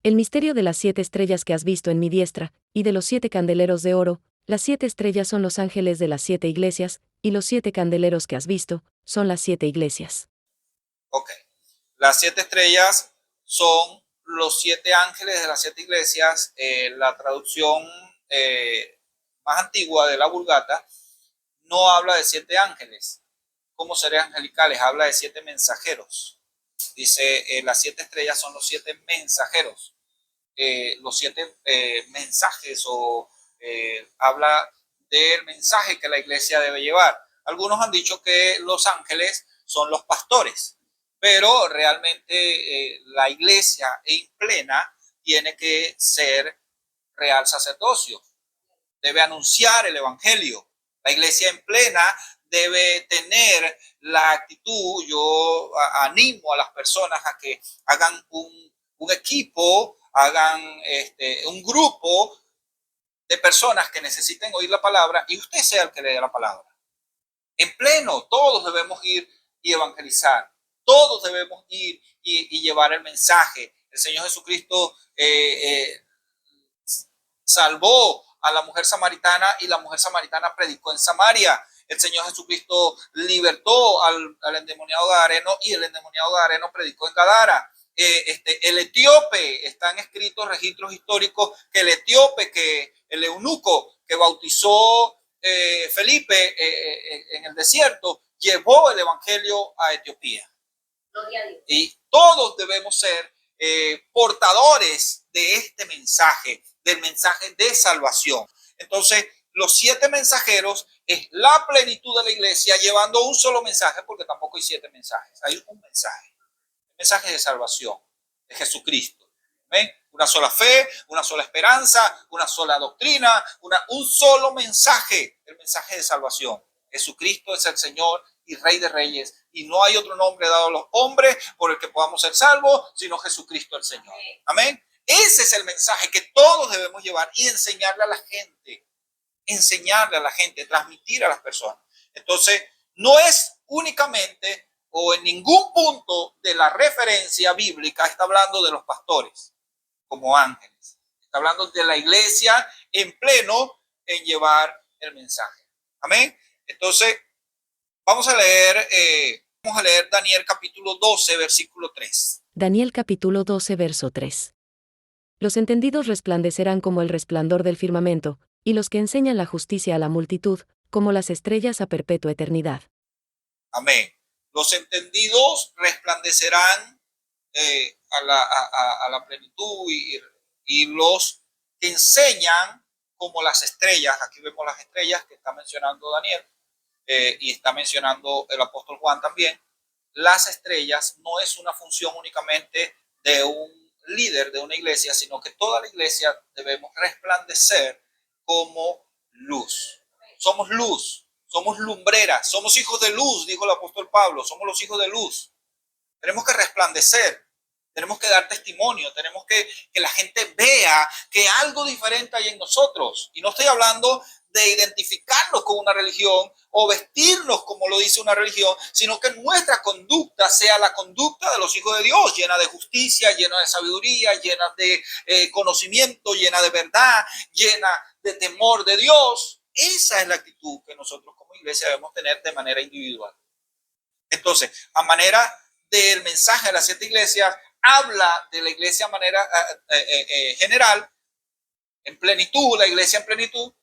[SPEAKER 2] El misterio de las 7 estrellas que has visto en mi diestra, y de los 7 candeleros de oro. Las 7 estrellas son los ángeles de las 7 iglesias, y los 7 candeleros que has visto son las 7 iglesias.
[SPEAKER 1] Ok. Las 7 estrellas son los 7 ángeles de las 7 iglesias. La traducción más antigua de la Vulgata no habla de 7 ángeles como seres angelicales, habla de 7 mensajeros. Dice, las 7 estrellas son los 7 mensajeros. Los 7 mensajes o habla del mensaje que la iglesia debe llevar. Algunos han dicho que los ángeles son los pastores, pero realmente la iglesia en plena tiene que ser real sacerdocio, debe anunciar el evangelio. La iglesia en plena debe tener la actitud. Yo animo a las personas a que hagan un equipo, hagan un grupo de personas que necesiten oír la palabra y usted sea el que lea la palabra. En pleno, todos debemos ir y evangelizar. Todos debemos ir y llevar el mensaje. El Señor Jesucristo salvó a la mujer samaritana y la mujer samaritana predicó en Samaria. El Señor Jesucristo libertó al endemoniado gadareno y el endemoniado gadareno predicó en Gadara. El etíope, están escritos registros históricos que el etíope, que el eunuco que bautizó Felipe en el desierto, llevó el evangelio a Etiopía. Y todos debemos ser portadores de este mensaje, del mensaje de salvación. Entonces, los 7 mensajeros es la plenitud de la iglesia llevando un solo mensaje, porque tampoco hay 7 mensajes, hay un mensaje, el mensaje de salvación de Jesucristo. ¿Ven? Una sola fe, una sola esperanza, una sola doctrina, un solo mensaje, el mensaje de salvación. Jesucristo es el Señor y Rey de Reyes, y no hay otro nombre dado a los hombres por el que podamos ser salvos, sino Jesucristo el Señor. Amén. Ese es el mensaje que todos debemos llevar y enseñarle a la gente, transmitir a las personas. Entonces, no es únicamente o en ningún punto de la referencia bíblica está hablando de los pastores como ángeles. Está hablando de la iglesia en pleno en llevar el mensaje. Amén. Entonces, vamos a leer Daniel capítulo 12, versículo 3.
[SPEAKER 2] Daniel capítulo 12 verso 3. Los entendidos resplandecerán como el resplandor del firmamento, y los que enseñan la justicia a la multitud, como las estrellas a perpetua eternidad.
[SPEAKER 1] Amén. Los entendidos resplandecerán a la plenitud y los que enseñan como las estrellas. Aquí vemos las estrellas que está mencionando Daniel y está mencionando el apóstol Juan también. Las estrellas no es una función únicamente de un líder de una iglesia, sino que toda la iglesia debemos resplandecer como luz. Somos luz, somos lumbreras, somos hijos de luz, dijo el apóstol Pablo, somos los hijos de luz. Tenemos que resplandecer, tenemos que dar testimonio, tenemos que la gente vea que algo diferente hay en nosotros. Y no estoy hablando de identificarnos con una religión o vestirnos como lo dice una religión, sino que nuestra conducta sea la conducta de los hijos de Dios, llena de justicia, llena de sabiduría, llena de conocimiento, llena de verdad, llena de temor de Dios. Esa es la actitud que nosotros como iglesia debemos tener de manera individual. Entonces, a manera del mensaje de las 7 iglesias, habla de la iglesia de manera general, en plenitud, la iglesia en plenitud,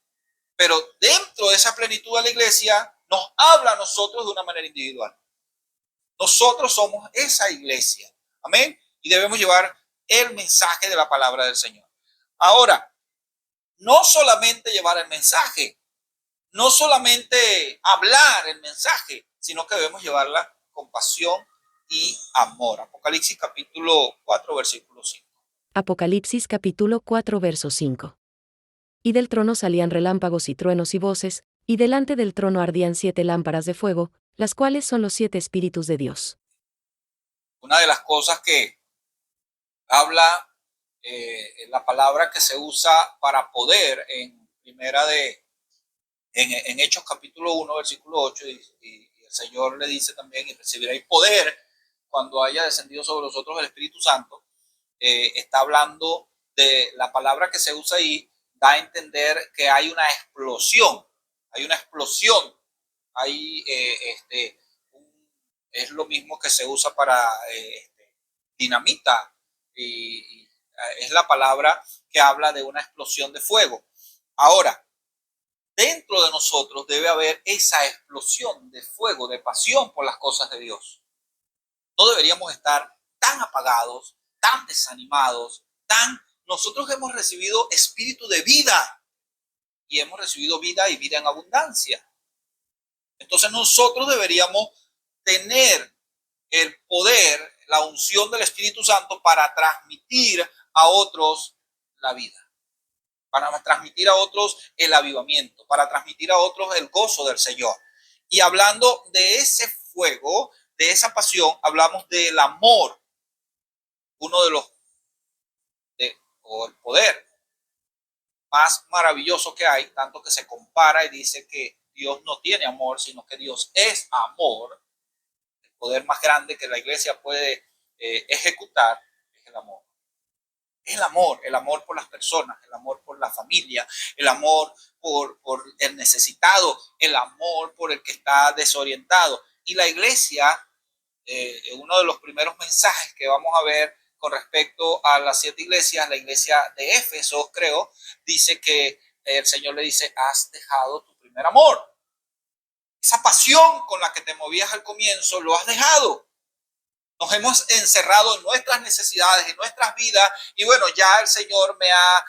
[SPEAKER 1] pero dentro de esa plenitud de la iglesia nos habla a nosotros de una manera individual. Nosotros somos esa iglesia. Amén. Y debemos llevar el mensaje de la palabra del Señor. Ahora, no solamente llevar el mensaje, no solamente hablar el mensaje, sino que debemos llevarla con pasión y amor. Apocalipsis capítulo 4, versículo 5.
[SPEAKER 2] Apocalipsis capítulo 4 verso 5. Y del trono salían relámpagos y truenos y voces, y delante del trono ardían 7 lámparas de fuego, las cuales son los 7 espíritus de Dios.
[SPEAKER 1] Una de las cosas que habla la palabra que se usa para poder en primera de en Hechos capítulo 1, versículo 8, y el Señor le dice también, y recibiréis poder cuando haya descendido sobre vosotros el Espíritu Santo. Está hablando de la palabra que se usa ahí, da a entender que hay una explosión, hay es lo mismo que se usa para dinamita, y es la palabra que habla de una explosión de fuego. Ahora, dentro de nosotros debe haber esa explosión de fuego, de pasión por las cosas de Dios. No deberíamos estar tan apagados, tan desanimados, Nosotros hemos recibido espíritu de vida y hemos recibido vida y vida en abundancia. Entonces nosotros deberíamos tener el poder, la unción del Espíritu Santo para transmitir a otros la vida, para transmitir a otros el avivamiento, para transmitir a otros el gozo del Señor. Y hablando de ese fuego, de esa pasión, hablamos del amor, uno de los, o el poder más maravilloso que hay, tanto que se compara y dice que Dios no tiene amor, sino que Dios es amor. El poder más grande que la iglesia puede ejecutar es el amor. Es el amor por las personas, el amor por la familia, el amor por el necesitado, el amor por el que está desorientado. Y la iglesia, uno de los primeros mensajes que vamos a ver con respecto a las 7 iglesias, la iglesia de Éfeso, creo, dice que el Señor le dice, has dejado tu primer amor. Esa pasión con la que te movías al comienzo, lo has dejado. Nos hemos encerrado en nuestras necesidades, en nuestras vidas, y bueno, ya el Señor me ha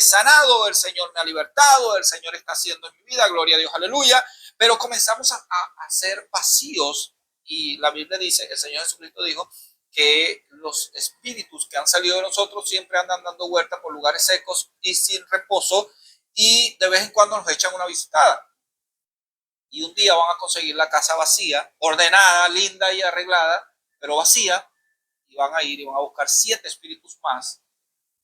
[SPEAKER 1] sanado, el Señor me ha libertado, el Señor está haciendo en mi vida, gloria a Dios, aleluya, pero comenzamos a ser vacíos, y la Biblia dice, el Señor Jesucristo dijo que los espíritus que han salido de nosotros siempre andan dando vuelta por lugares secos y sin reposo, y de vez en cuando nos echan una visitada. Y un día van a conseguir la casa vacía, ordenada, linda y arreglada, pero vacía, y van a ir y van a buscar 7 espíritus más,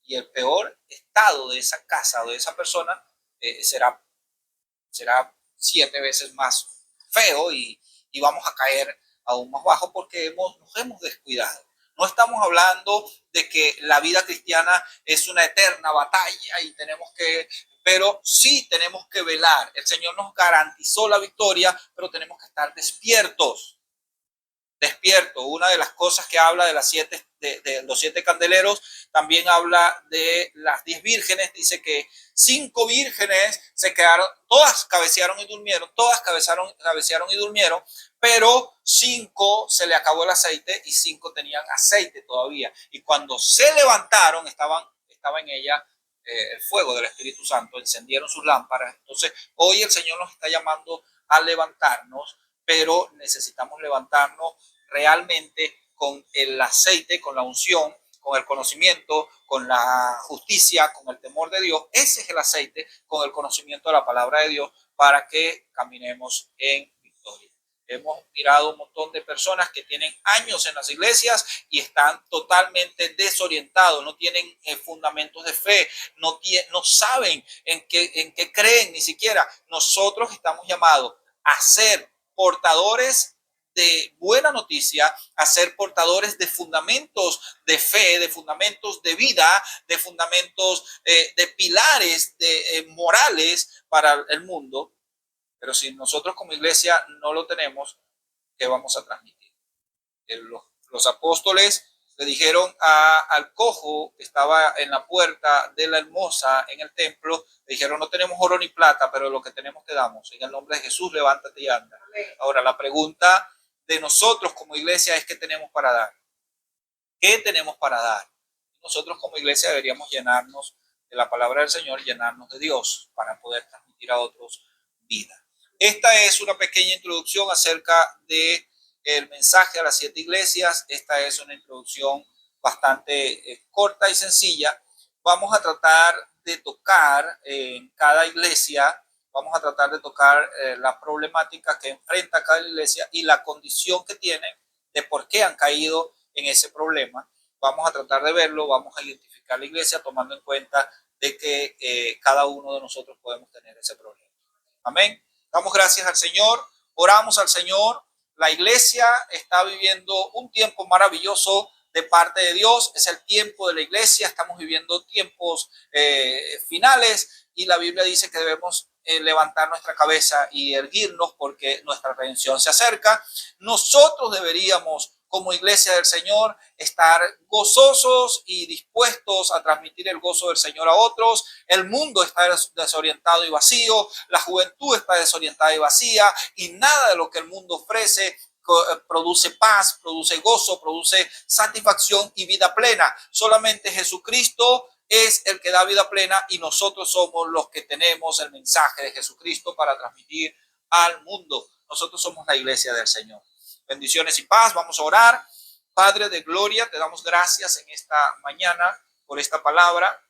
[SPEAKER 1] y el peor estado de esa casa o de esa persona será 7 veces más feo, y vamos a caer aún más bajo porque nos hemos descuidado. No estamos hablando de que la vida cristiana es una eterna batalla y pero sí tenemos que velar. El Señor nos garantizó la victoria, pero tenemos que estar despiertos. Una de las cosas que habla de los 7 candeleros, también habla de las 10 vírgenes. Dice que 5 vírgenes se quedaron, todas cabecearon y durmieron, pero 5 se le acabó el aceite y 5 tenían aceite todavía. Y cuando se levantaron, estaba en ella el fuego del Espíritu Santo, encendieron sus lámparas. Entonces, hoy el Señor nos está llamando a levantarnos, pero necesitamos levantarnos realmente con el aceite, con la unción, con el conocimiento, con la justicia, con el temor de Dios. Ese es el aceite, con el conocimiento de la palabra de Dios, para que caminemos en victoria. Hemos mirado un montón de personas que tienen años en las iglesias y están totalmente desorientados, no tienen fundamentos de fe, no saben en qué creen ni siquiera. Nosotros estamos llamados a ser portadores de buena noticia, a ser portadores de fundamentos de fe, de fundamentos de vida, de fundamentos de pilares morales para el mundo. Pero si nosotros como iglesia no lo tenemos, ¿qué vamos a transmitir? Los apóstoles le dijeron al cojo que estaba en la puerta de la hermosa en el templo, le dijeron, no tenemos oro ni plata, pero lo que tenemos te damos. En el nombre de Jesús, levántate y anda. Ahora, la pregunta de nosotros como iglesia es, ¿qué tenemos para dar? ¿Qué tenemos para dar? Nosotros como iglesia deberíamos llenarnos de la palabra del Señor, llenarnos de Dios para poder transmitir a otros vida. Esta es una pequeña introducción acerca de el mensaje a las 7 iglesias. Esta es una introducción bastante corta y sencilla. Vamos a tratar de tocar en cada iglesia, vamos a tratar de tocar la problemática que enfrenta cada iglesia y la condición que tienen de por qué han caído en ese problema. Vamos a tratar de verlo, vamos a identificar la iglesia tomando en cuenta de que cada uno de nosotros podemos tener ese problema. Amén. Damos gracias al Señor, oramos al Señor. La iglesia está viviendo un tiempo maravilloso de parte de Dios. Es el tiempo de la iglesia. Estamos viviendo tiempos finales y la Biblia dice que debemos levantar nuestra cabeza y erguirnos porque nuestra redención se acerca. Nosotros deberíamos, como iglesia del Señor, estar gozosos y dispuestos a transmitir el gozo del Señor a otros. El mundo está desorientado y vacío, la juventud está desorientada y vacía, y nada de lo que el mundo ofrece produce paz, produce gozo, produce satisfacción y vida plena. Solamente Jesucristo es el que da vida plena y nosotros somos los que tenemos el mensaje de Jesucristo para transmitir al mundo. Nosotros somos la iglesia del Señor. Bendiciones y paz. Vamos a orar. Padre de gloria, te damos gracias en esta mañana por esta palabra.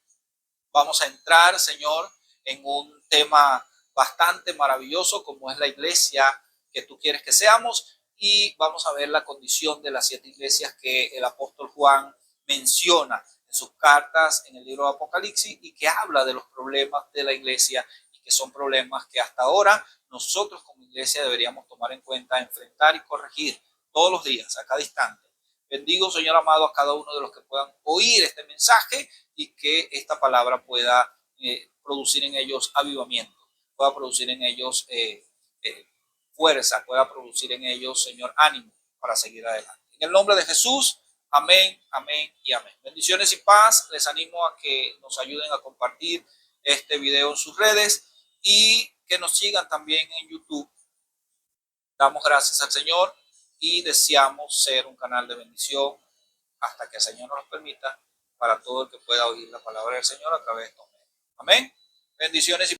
[SPEAKER 1] Vamos a entrar, Señor, en un tema bastante maravilloso como es la iglesia que tú quieres que seamos, y vamos a ver la condición de las 7 iglesias que el apóstol Juan menciona en sus cartas en el libro de Apocalipsis y que habla de los problemas de la iglesia y que son problemas que hasta ahora nosotros como iglesia deberíamos tomar en cuenta, enfrentar y corregir todos los días, a cada instante. Bendigo, Señor amado, a cada uno de los que puedan oír este mensaje y que esta palabra pueda producir en ellos avivamiento, pueda producir en ellos fuerza, pueda producir en ellos, Señor, ánimo para seguir adelante. En el nombre de Jesús, amén, amén y amén. Bendiciones y paz. Les animo a que nos ayuden a compartir este video en sus redes y que nos sigan también en YouTube. Damos gracias al Señor y deseamos ser un canal de bendición hasta que el Señor nos lo permita para todo el que pueda oír la palabra del Señor a través de estos medios. Amén. Bendiciones y